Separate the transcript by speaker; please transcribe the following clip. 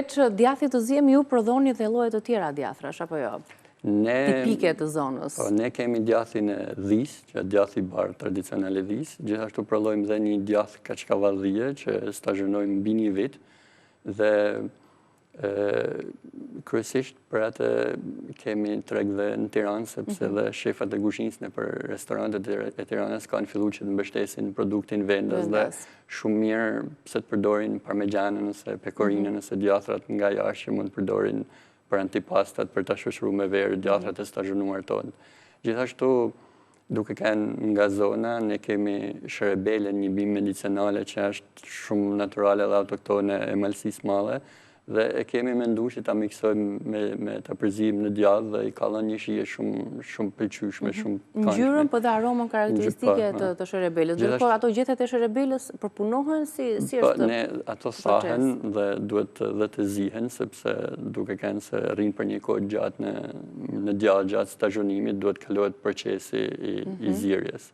Speaker 1: Përveç djathit të ziem, ju prodhoni dhe lloje të tjera djathrash, apo jo? Tipike të zonës.
Speaker 2: Ne kemi djathin e dhis, që është djathi bardh tradicional e dhis. Gjithashtu prodhojmë dhe një djath kaçkavallrie që stazhonojmë mbi 1 vit dhe kryesisht për atë kemi treg dhe në Tiranë, sepse dhe shefat e kuzhinës nëpër restorantet e Tiranës kanë filluar që të mbështesin produktin vendas dhe shumë mirë pse të përdorin parmegjanën ose pekorinën ose djathrat nga jashtë që mund të përdorin për antipastat, për ta shoqëruar me verë djathrat e stazhonuar tonë. Gjithashtu, duke qenë nga zona, ne kemi shërebele, një bimë medicinale që është shumë naturale dhe autoktone e Malësisë Madhe, dhe e kemi menduar që ta miksojmë me ta përzijmë në djath dhe i ka dhënë një shije shumë pëlqyeshme, shumë këndshme.
Speaker 1: Ngjyrën po dhe aromën karakteristike të shërebelës. Ndërkohë ato gjethet e shërebelës përpunohen si është?
Speaker 2: Ne ato thahen dhe duhet dhe të zihen, sepse duke qenë se rrinë për një kohë gjatë në djath gjatë stazhonimit, duhet kalohet procesi i zirjes.